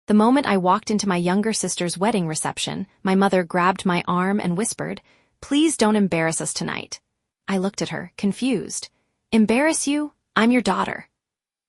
The moment I walked into my younger sister's wedding reception, my mother grabbed my arm and whispered, "Please don't embarrass us tonight." I looked at her, confused. "Embarrass you? I'm your daughter."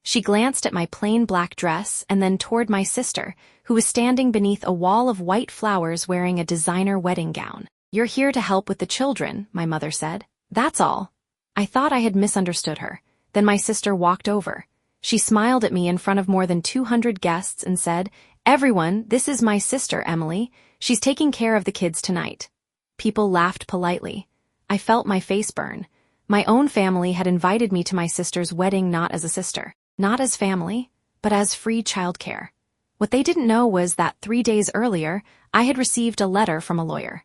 She glanced at my plain black dress and then toward my sister, who was standing beneath a wall of white flowers wearing a designer wedding gown. "You're here to help with the children," my mother said. "That's all." I thought I had misunderstood her. Then my sister walked over. She smiled at me in front of more than 200 guests and said, "Everyone, this is my sister, Emily. She's taking care of the kids tonight." People laughed politely. I felt my face burn. My own family had invited me to my sister's wedding not as a sister, not as family, but as free childcare. What they didn't know was that 3 days earlier, I had received a letter from a lawyer.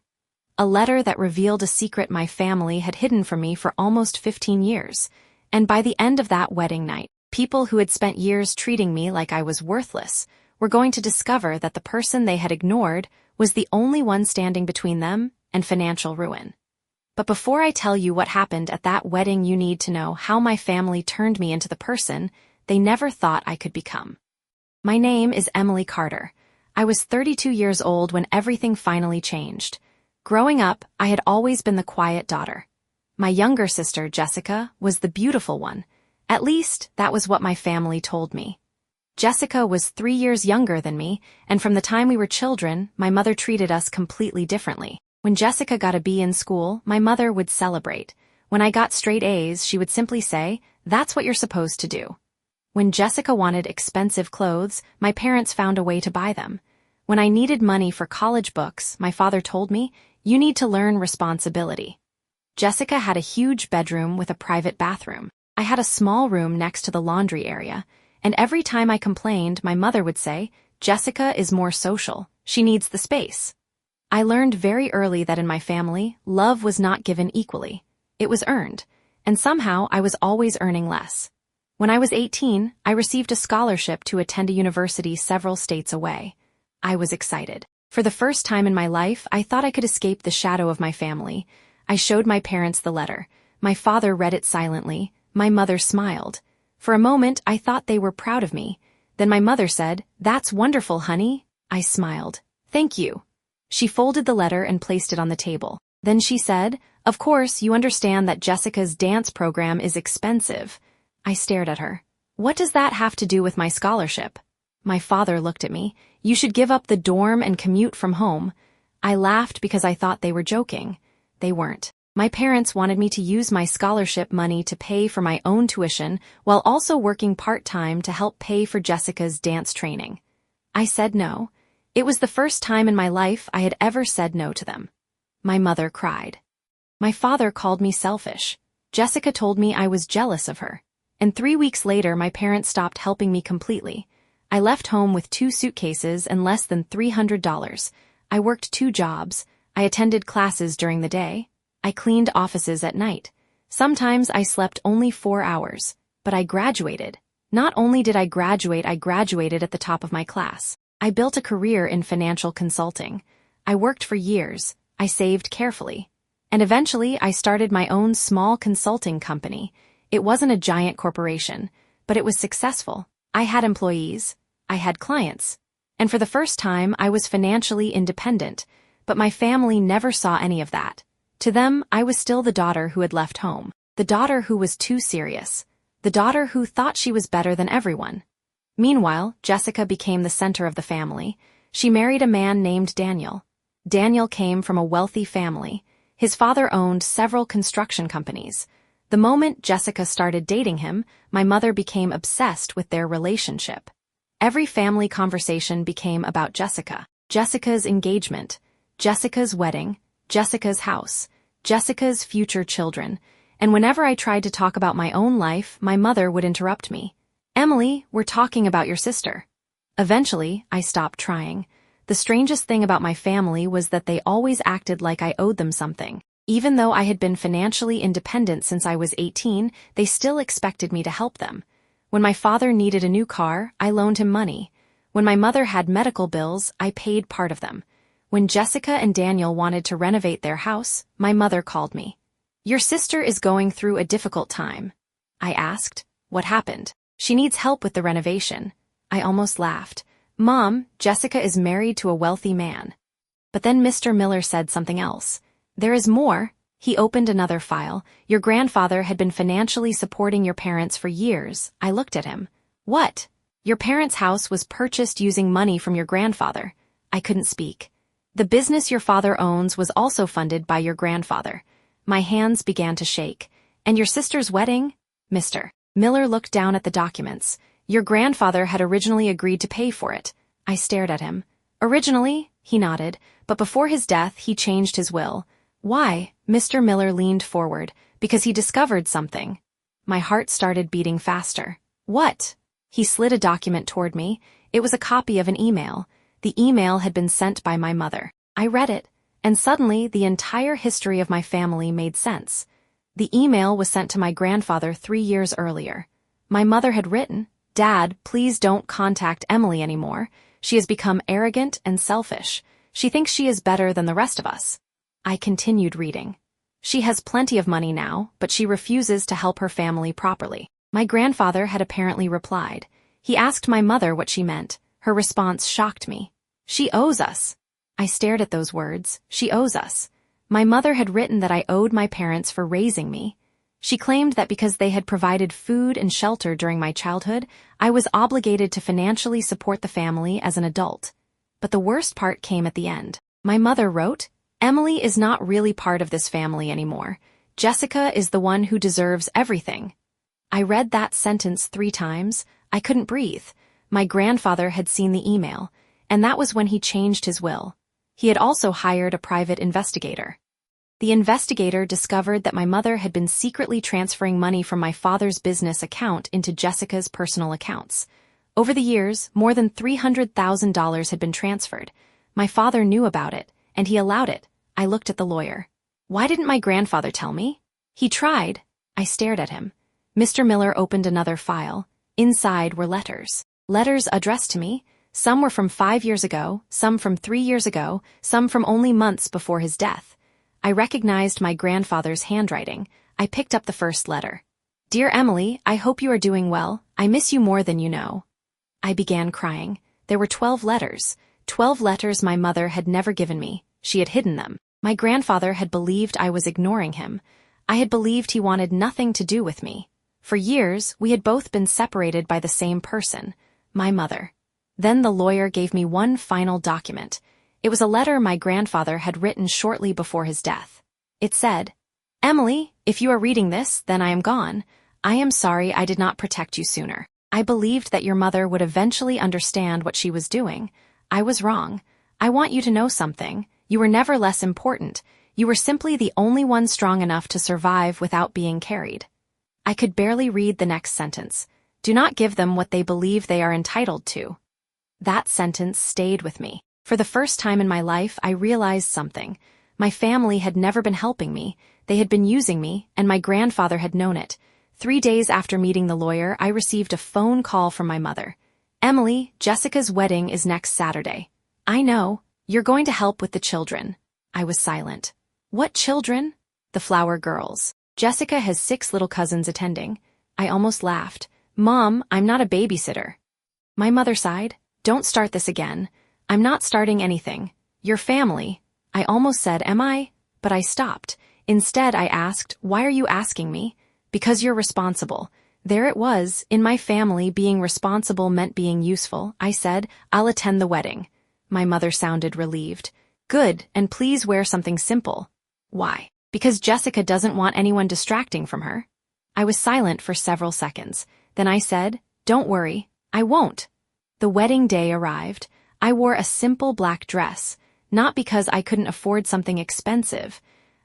A letter that revealed a secret my family had hidden from me for almost 15 years. And by the end of that wedding night, people who had spent years treating me like I was worthless were going to discover that the person they had ignored was the only one standing between them and financial ruin. But before I tell you what happened at that wedding, you need to know how my family turned me into the person they never thought I could become. My name is Emily Carter. I was 32 years old when everything finally changed. Growing up, I had always been the quiet daughter. My younger sister, Jessica, was the beautiful one. At least, that was what my family told me. Jessica was 3 years younger than me, and from the time we were children, my mother treated us completely differently. When Jessica got a B in school, my mother would celebrate. When I got straight A's, she would simply say, "That's what you're supposed to do." When Jessica wanted expensive clothes, my parents found a way to buy them. When I needed money for college books, my father told me, "You need to learn responsibility." Jessica had a huge bedroom with a private bathroom. I had a small room next to the laundry area, and every time I complained, my mother would say, "Jessica is more social. She needs the space." I learned very early that in my family, love was not given equally. It was earned, and somehow I was always earning less. When I was 18, I received a scholarship to attend a university several states away. I was excited. For the first time in my life, I thought I could escape the shadow of my family. I showed my parents the letter. My father read it silently. My mother smiled. For a moment, I thought they were proud of me. Then my mother said, "That's wonderful, honey." I smiled. "Thank you." She folded the letter and placed it on the table. Then she said, "Of course, you understand that Jessica's dance program is expensive." I stared at her. "What does that have to do with my scholarship?" My father looked at me. "You should give up the dorm and commute from home." I laughed because I thought they were joking. They weren't. My parents wanted me to use my scholarship money to pay for my own tuition while also working part-time to help pay for Jessica's dance training. I said no. It was the first time in my life I had ever said no to them. My mother cried. My father called me selfish. Jessica told me I was jealous of her. And 3 weeks later, my parents stopped helping me completely. I left home with 2 suitcases and less than $300. I worked 2 jobs. I attended classes during the day. I cleaned offices at night. Sometimes I slept only 4 hours. But I graduated. Not only did I graduated at the top of my class. I built a career in financial consulting. I worked for years. I saved carefully. And eventually, I started my own small consulting company. It wasn't a giant corporation, but it was successful. I had employees. I had clients. And for the first time, I was financially independent. But my family never saw any of that. To them, I was still the daughter who had left home. The daughter who was too serious. The daughter who thought she was better than everyone. Meanwhile, Jessica became the center of the family. She married a man named Daniel. Daniel came from a wealthy family. His father owned several construction companies. The moment Jessica started dating him, my mother became obsessed with their relationship. Every family conversation became about Jessica. Jessica's engagement, Jessica's wedding, Jessica's house, Jessica's future children. And whenever I tried to talk about my own life, my mother would interrupt me. "Emily, we're talking about your sister." Eventually, I stopped trying. The strangest thing about my family was that they always acted like I owed them something. Even though I had been financially independent since I was 18, they still expected me to help them. When my father needed a new car, I loaned him money. When my mother had medical bills, I paid part of them. When Jessica and Daniel wanted to renovate their house, my mother called me. "Your sister is going through a difficult time." I asked, "What happened?" "She needs help with the renovation." I almost laughed. "Mom, Jessica is married to a wealthy man." But then Mr. Miller said something else. "There is more." He opened another file. "Your grandfather had been financially supporting your parents for years." I looked at him. "What?" "Your parents' house was purchased using money from your grandfather." I couldn't speak. "The business your father owns was also funded by your grandfather." My hands began to shake. "And your sister's wedding?" Mr. Miller looked down at the documents. "Your grandfather had originally agreed to pay for it." I stared at him. "Originally?" He nodded. "But before his death, he changed his will." "Why?" Mr. Miller leaned forward. "Because he discovered something." My heart started beating faster. "What?" He slid a document toward me. It was a copy of an email. The email had been sent by my mother. I read it, and suddenly the entire history of my family made sense. The email was sent to my grandfather 3 years earlier. My mother had written, "Dad, please don't contact Emily anymore. She has become arrogant and selfish. She thinks she is better than the rest of us." I continued reading. "She has plenty of money now, but she refuses to help her family properly." My grandfather had apparently replied. He asked my mother what she meant. Her response shocked me. "She owes us." I stared at those words. "She owes us." My mother had written that I owed my parents for raising me. She claimed that because they had provided food and shelter during my childhood, I was obligated to financially support the family as an adult. But the worst part came at the end. My mother wrote, "Emily is not really part of this family anymore. Jessica is the one who deserves everything." I read that sentence 3 times. I couldn't breathe. My grandfather had seen the email, and that was when he changed his will. He had also hired a private investigator. The investigator discovered that my mother had been secretly transferring money from my father's business account into Jessica's personal accounts. Over the years, more than $300,000 had been transferred. My father knew about it, and he allowed it. I looked at the lawyer. "Why didn't my grandfather tell me?" "He tried." I stared at him. Mr. Miller opened another file. Inside were letters. Letters addressed to me. Some were from 5 years ago, some from 3 years ago, some from only months before his death. I recognized my grandfather's handwriting. I picked up the first letter. "Dear Emily, I hope you are doing well. I miss you more than you know." I began crying. There were 12 letters. 12 letters my mother had never given me. She had hidden them. My grandfather had believed I was ignoring him. I had believed he wanted nothing to do with me. For years, we had both been separated by the same person, my mother. Then the lawyer gave me one final document. It was a letter my grandfather had written shortly before his death. It said, "Emily, if you are reading this, then I am gone. I am sorry I did not protect you sooner. I believed that your mother would eventually understand what she was doing. I was wrong. I want you to know something. You were never less important. You were simply the only one strong enough to survive without being carried." I could barely read the next sentence. "Do not give them what they believe they are entitled to." That sentence stayed with me. For the first time in my life, I realized something. My family had never been helping me. They had been using me, and my grandfather had known it. 3 days after meeting the lawyer, I received a phone call from my mother. "Emily, Jessica's wedding is next Saturday." "I know. You're going to help with the children." I was silent. "What children?" "The Flower girls. Jessica has 6 little cousins attending." I almost laughed. "Mom, I'm not a babysitter." My mother sighed. "Don't start this again." "I'm not starting anything. Your family." I almost said, "Am I?" But I stopped. Instead, I asked, "Why are you asking me?" "Because you're responsible." There it was. In my family, being responsible meant being useful. I said, "I'll attend the wedding." My mother sounded relieved. "Good, and please wear something simple." "Why?" "Because Jessica doesn't want anyone distracting from her." I was silent for several seconds. Then I said, "Don't worry, I won't." The wedding day arrived. I wore a simple black dress, not because I couldn't afford something expensive.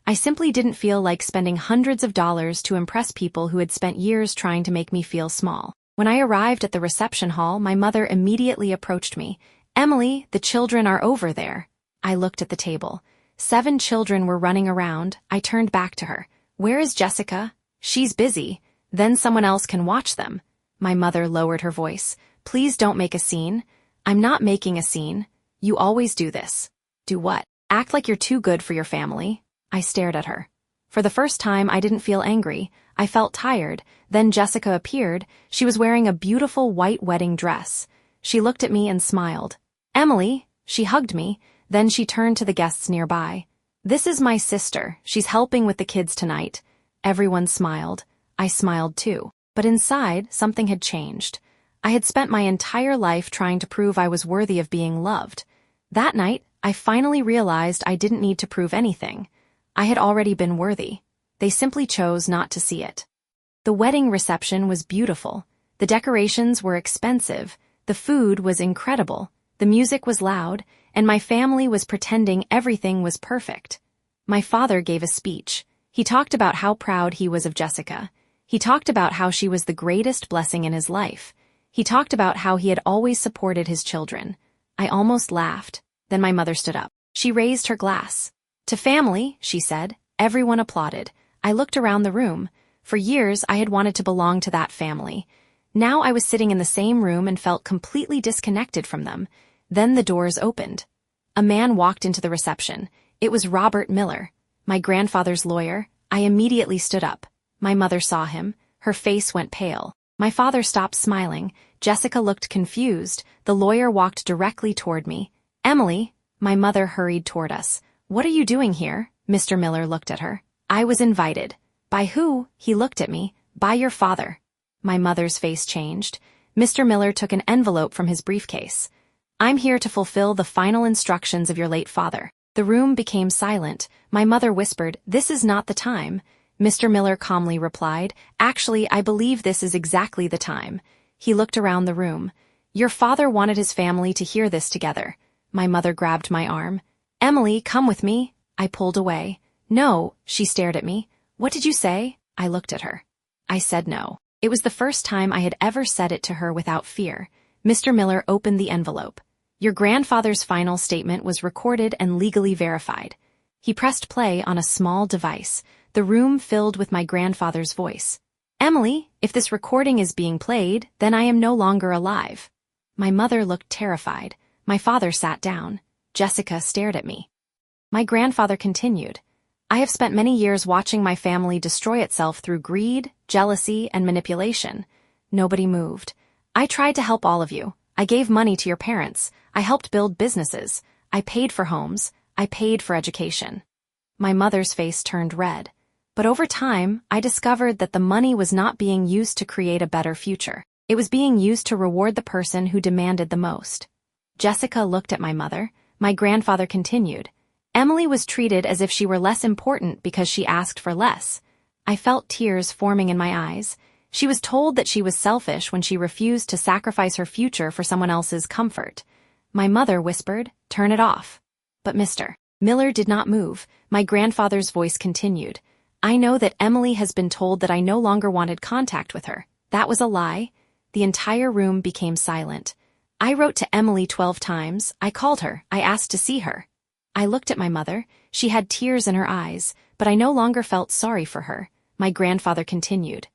I simply didn't feel like spending hundreds of dollars to impress people who had spent years trying to make me feel small. When I arrived at the reception hall, my mother immediately approached me. "Emily, the children are over there." I looked at the table. 7 children were running around. I turned back to her. "Where is Jessica?" "She's busy. Then someone else can watch them." My mother lowered her voice. "Please don't make a scene." "I'm not making a scene. You always do this." "Do what?" "Act like you're too good for your family." I stared at her. For the first time, I didn't feel angry. I felt tired. Then Jessica appeared. She was wearing a beautiful white wedding dress. She looked at me and smiled. Emily, she hugged me, then she turned to the guests nearby. This is my sister, she's helping with the kids tonight. Everyone smiled. I smiled too. But inside, something had changed. I had spent my entire life trying to prove I was worthy of being loved. That night, I finally realized I didn't need to prove anything. I had already been worthy. They simply chose not to see it. The wedding reception was beautiful. The decorations were expensive. The food was incredible. The music was loud, and my family was pretending everything was perfect. My father gave a speech. He talked about how proud he was of Jessica. He talked about how she was the greatest blessing in his life. He talked about how he had always supported his children. I almost laughed. Then my mother stood up. She raised her glass. To family, she said. Everyone applauded. I looked around the room. For years, I had wanted to belong to that family. Now I was sitting in the same room and felt completely disconnected from them. Then the doors opened. A man walked into the reception. It was Robert Miller, my grandfather's lawyer. I immediately stood up. My mother saw him. Her face went pale. My father stopped smiling. Jessica looked confused. The lawyer walked directly toward me. Emily, my mother hurried toward us. What are you doing here? Mr. Miller looked at her. I was invited. By who? He looked at me. By your father. My mother's face changed. Mr. Miller took an envelope from his briefcase. I'm here to fulfill the final instructions of your late father. The room became silent. My mother whispered, "This is not the time." Mr. Miller calmly replied, "Actually, I believe this is exactly the time." He looked around the room. Your father wanted his family to hear this together. My mother grabbed my arm. Emily, come with me. I pulled away. No, she stared at me. What did you say? I looked at her. I said no. It was the first time I had ever said it to her without fear. Mr. Miller opened the envelope. Your grandfather's final statement was recorded and legally verified. He pressed play on a small device. The room filled with my grandfather's voice. Emily, if this recording is being played, then I am no longer alive. My mother looked terrified. My father sat down. Jessica stared at me. My grandfather continued. I have spent many years watching my family destroy itself through greed, jealousy, and manipulation. Nobody moved. I tried to help all of you. I gave money to your parents. I helped build businesses. I paid for homes. I paid for education. My mother's face turned red. But over time, I discovered that the money was not being used to create a better future. It was being used to reward the person who demanded the most. Jessica looked at my mother. My grandfather continued. Emily was treated as if she were less important because she asked for less. I felt tears forming in my eyes. She was told that she was selfish when she refused to sacrifice her future for someone else's comfort. My mother whispered, "Turn it off." But Mr. Miller did not move. My grandfather's voice continued. I know that Emily has been told that I no longer wanted contact with her. That was a lie. The entire room became silent. I wrote to Emily 12 times. I called her. I asked to see her. I looked at my mother. She had tears in her eyes, but I no longer felt sorry for her. My grandfather continued.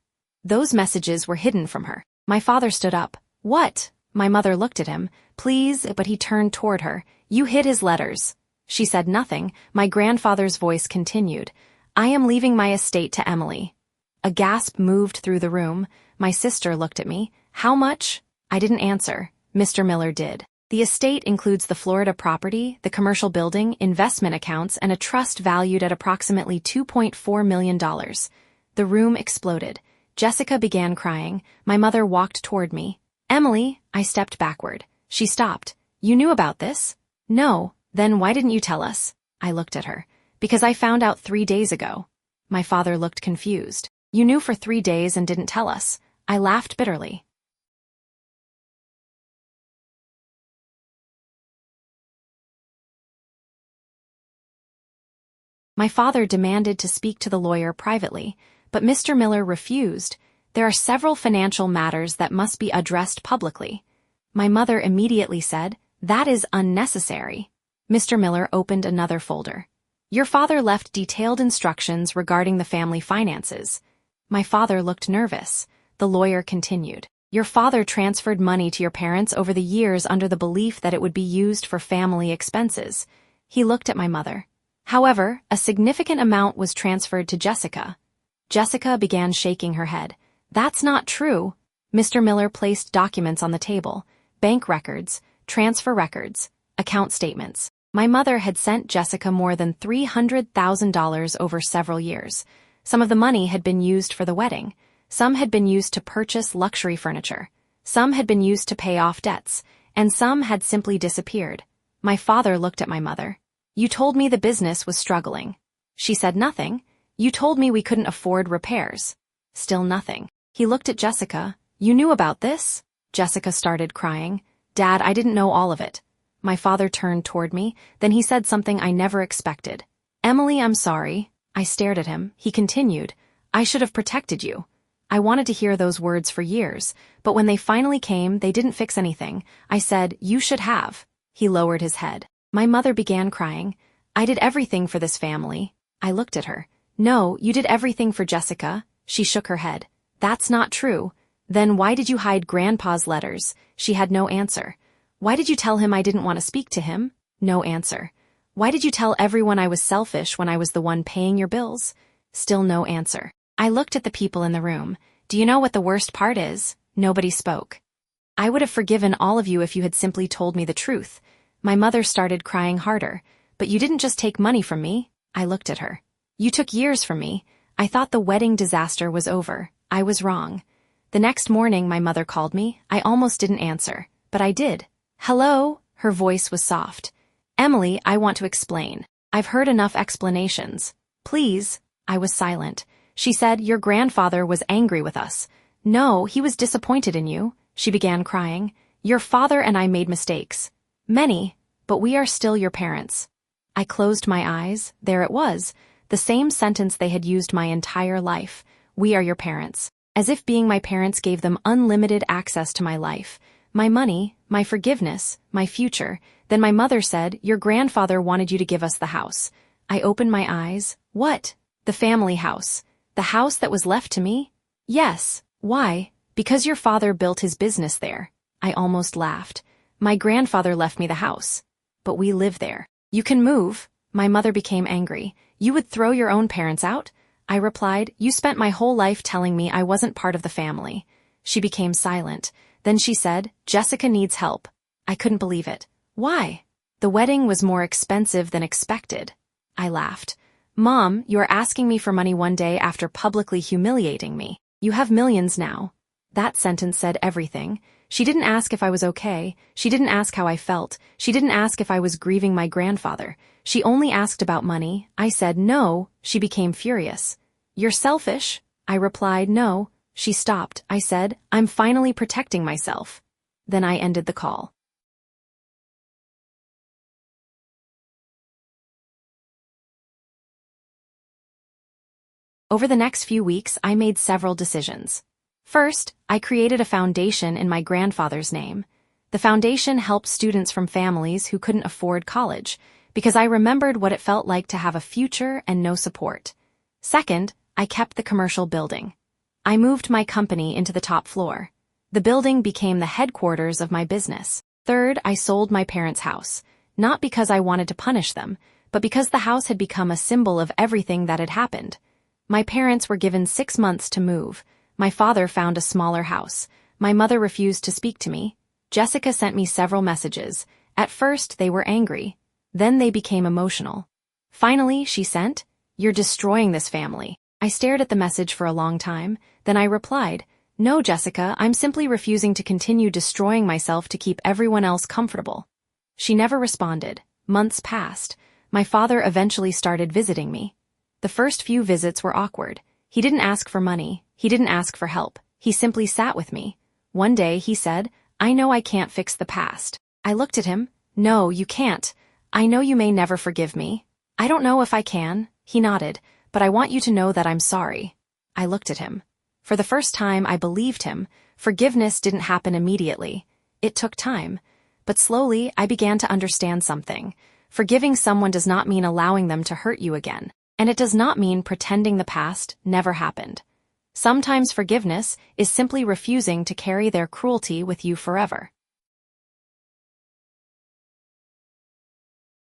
Those messages were hidden from her. My father stood up. What? My mother looked at him. Please, but he turned toward her. You hid his letters. She said nothing. My grandfather's voice continued. I am leaving my estate to Emily. A gasp moved through the room. My sister looked at me. How much? I didn't answer. Mr. Miller did. The estate includes the Florida property, the commercial building, investment accounts, and a trust valued at approximately $2.4 million. The room exploded. Jessica began crying. My mother walked toward me. Emily, I stepped backward. She stopped. You knew about this? No. Then why didn't you tell us? I looked at her. Because I found out 3 days ago. My father looked confused. You knew for 3 days and didn't tell us. I laughed bitterly. My father demanded to speak to the lawyer privately, but Mr. Miller refused. There are several financial matters that must be addressed publicly. My mother immediately said, that is unnecessary. Mr. Miller opened another folder. Your father left detailed instructions regarding the family finances. My father looked nervous. The lawyer continued. Your father transferred money to your parents over the years under the belief that it would be used for family expenses. He looked at my mother. However, a significant amount was transferred to Jessica. Jessica began shaking her head. That's not true. Mr. Miller placed documents on the table. bank records, transfer records, account statements. My mother had sent Jessica more than $300,000 over several years. Some of the money had been used for the wedding. Some had been used to purchase luxury furniture. Some had been used to pay off debts, and some had simply disappeared. My father looked at my mother. "You told me the business was struggling." She said nothing. "You told me we couldn't afford repairs." Still nothing. He looked at Jessica. "You knew about this?" Jessica started crying. "Dad, I didn't know all of it." My father turned toward me, then he said something I never expected. "Emily, I'm sorry." I stared at him. He continued, "I should have protected you." I wanted to hear those words for years, but when they finally came, they didn't fix anything. I said, "You should have." He lowered his head. My mother began crying. "I did everything for this family." I looked at her. "No, you did everything for Jessica." She shook her head. "That's not true." "Then why did you hide Grandpa's letters?" She had no answer. "Why did you tell him I didn't want to speak to him?" No answer. "Why did you tell everyone I was selfish when I was the one paying your bills?" Still no answer. I looked at the people in the room. Do you know what the worst part is? Nobody spoke. "I would have forgiven all of you if you had simply told me the truth." My mother started crying harder. "But you didn't just take money from me." I looked at her. "You took years from me. I thought the wedding disaster was over. I was wrong." The next morning my mother called me. I almost didn't answer, but I did. "Hello?" Her voice was soft. "Emily, I want to explain. I've heard enough explanations. Please." I was silent. She said, "Your grandfather was angry with us." "No, he was disappointed in you." She began crying. "Your father and I made mistakes. Many, but we are still your parents." I closed my eyes. There it was, the same sentence they had used my entire life. "We are your parents." As if being my parents gave them unlimited access to my life, my money, my forgiveness, my future. Then my mother said, "Your grandfather wanted you to give us the house." I opened my eyes. "What?" "The family house. The house that was left to me?" "Yes." "Why?" "Because your father built his business there." I almost laughed. "My grandfather left me the house." "But we live there." "You can move." My mother became angry. "You would throw your own parents out?" I replied, "You spent my whole life telling me I wasn't part of the family." She became silent. Then she said, "Jessica needs help." I couldn't believe it. "Why?" "The wedding was more expensive than expected." I laughed. "Mom, you are asking me for money one day after publicly humiliating me. You have millions now." That sentence said everything. She didn't ask if I was okay. She didn't ask how I felt. She didn't ask if I was grieving my grandfather. She only asked about money. I said no. She became furious. "You're selfish." I replied no. She stopped. I said, "I'm finally protecting myself." Then I ended the call. Over the next few weeks, I made several decisions. First, I created a foundation in my grandfather's name. The foundation helped students from families who couldn't afford college, because I remembered what it felt like to have a future and no support. Second, I kept the commercial building. I moved my company into the top floor. The building became the headquarters of my business. Third, I sold my parents' house, not because I wanted to punish them, but because the house had become a symbol of everything that had happened. My parents were given 6 months to move. My father found a smaller house. My mother refused to speak to me. Jessica sent me several messages. At first, they were angry. Then they became emotional. Finally, she sent, "You're destroying this family." I stared at the message for a long time. Then I replied, "No, Jessica, I'm simply refusing to continue destroying myself to keep everyone else comfortable." She never responded. Months passed. My father eventually started visiting me. The first few visits were awkward. He didn't ask for money. He didn't ask for help. He simply sat with me. One day he said, "I know I can't fix the past." I looked at him. "No, you can't. I know you may never forgive me." "I don't know if I can." He nodded. "But I want you to know that I'm sorry." I looked at him. For the first time, I believed him. Forgiveness didn't happen immediately. It took time. But slowly, I began to understand something. Forgiving someone does not mean allowing them to hurt you again. And it does not mean pretending the past never happened. Sometimes forgiveness is simply refusing to carry their cruelty with you forever.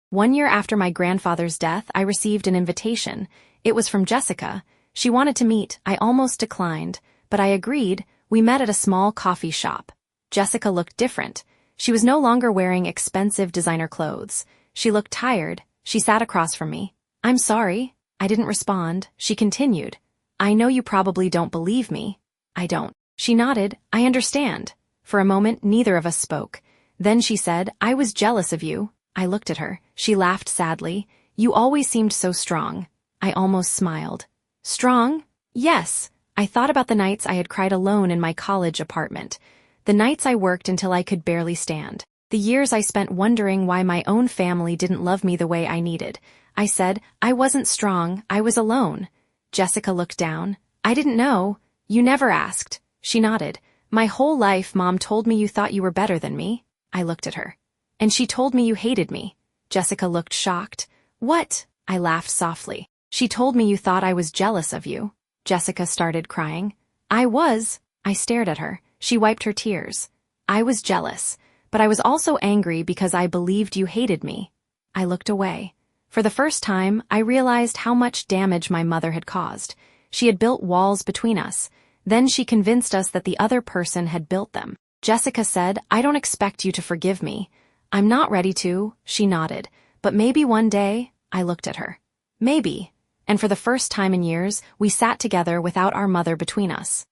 1 year after my grandfather's death, I received an invitation. It was from Jessica. She wanted to meet. I almost declined, but I agreed. We met at a small coffee shop. Jessica looked different. She was no longer wearing expensive designer clothes. She looked tired. She sat across from me. "I'm sorry." I didn't respond. She continued. "I know you probably don't believe me." "I don't." She nodded. "I understand." For a moment, neither of us spoke. Then she said, "I was jealous of you." I looked at her. She laughed sadly. "You always seemed so strong." I almost smiled. "Strong?" "Yes." I thought about the nights I had cried alone in my college apartment. The nights I worked until I could barely stand. The years I spent wondering why my own family didn't love me the way I needed. I said, "I wasn't strong, I was alone." Jessica looked down. "I didn't know. You never asked." She nodded. "My whole life, Mom told me you thought you were better than me." I looked at her. "And she told me you hated me." Jessica looked shocked. "What?" I laughed softly. "She told me you thought I was jealous of you." Jessica started crying. "I was." I stared at her. She wiped her tears. "I was jealous, but I was also angry because I believed you hated me." I looked away. For the first time, I realized how much damage my mother had caused. She had built walls between us. Then she convinced us that the other person had built them. Jessica said, "I don't expect you to forgive me." "I'm not ready to," she nodded. "But maybe one day." I looked at her. "Maybe." And for the first time in years, we sat together without our mother between us.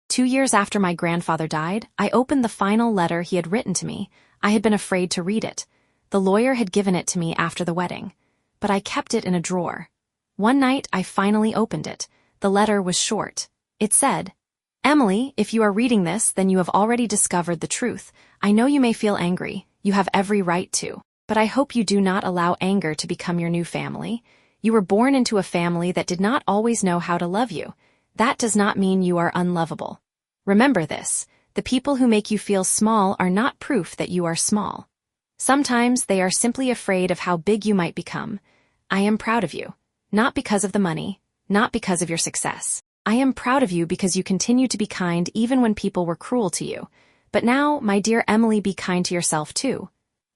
2 years after my grandfather died, I opened the final letter he had written to me. I had been afraid to read it. The lawyer had given it to me after the wedding. But I kept it in a drawer. One night, I finally opened it. The letter was short. It said, "Emily, if you are reading this, then you have already discovered the truth. I know you may feel angry. You have every right to. But I hope you do not allow anger to become your new family. You were born into a family that did not always know how to love you. That does not mean you are unlovable. Remember this, the people who make you feel small are not proof that you are small. Sometimes they are simply afraid of how big you might become. I am proud of you. Not because of the money, not because of your success. I am proud of you because you continue to be kind even when people were cruel to you. But now, my dear Emily, be kind to yourself too.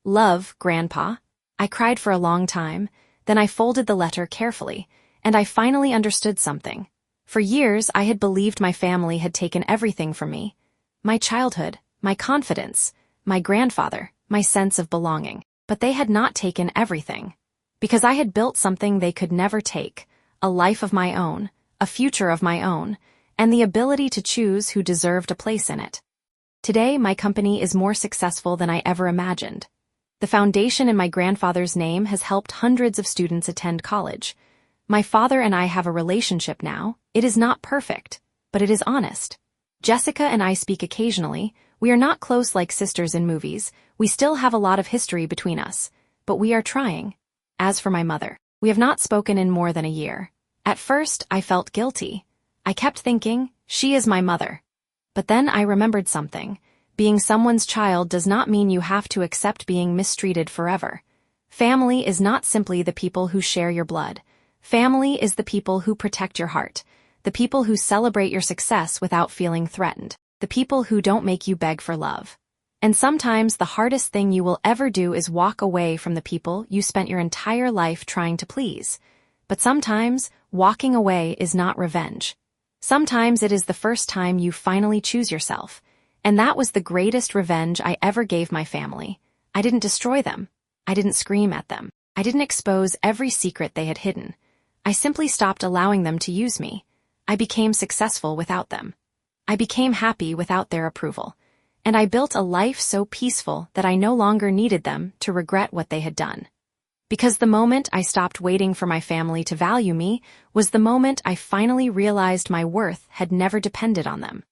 Love, Grandpa." I cried for a long time. Then I folded the letter carefully, and I finally understood something. For years, I had believed my family had taken everything from me. My childhood, my confidence, my grandfather, my sense of belonging. But they had not taken everything. Because I had built something they could never take, a life of my own, a future of my own, and the ability to choose who deserved a place in it. Today, my company is more successful than I ever imagined. The foundation in my grandfather's name has helped hundreds of students attend college. My father and I have a relationship now. It is not perfect, but it is honest. Jessica and I speak occasionally. We are not close like sisters in movies. We still have a lot of history between us, but we are trying. As for my mother, we have not spoken in more than a year. At first, I felt guilty. I kept thinking, she is my mother. But then I remembered something. Being someone's child does not mean you have to accept being mistreated forever. Family is not simply the people who share your blood. Family is the people who protect your heart, the people who celebrate your success without feeling threatened, the people who don't make you beg for love. And sometimes the hardest thing you will ever do is walk away from the people you spent your entire life trying to please. But sometimes, walking away is not revenge. Sometimes it is the first time you finally choose yourself. And that was the greatest revenge I ever gave my family. I didn't destroy them. I didn't scream at them. I didn't expose every secret they had hidden. I simply stopped allowing them to use me. I became successful without them. I became happy without their approval. And I built a life so peaceful that I no longer needed them to regret what they had done. Because the moment I stopped waiting for my family to value me was the moment I finally realized my worth had never depended on them.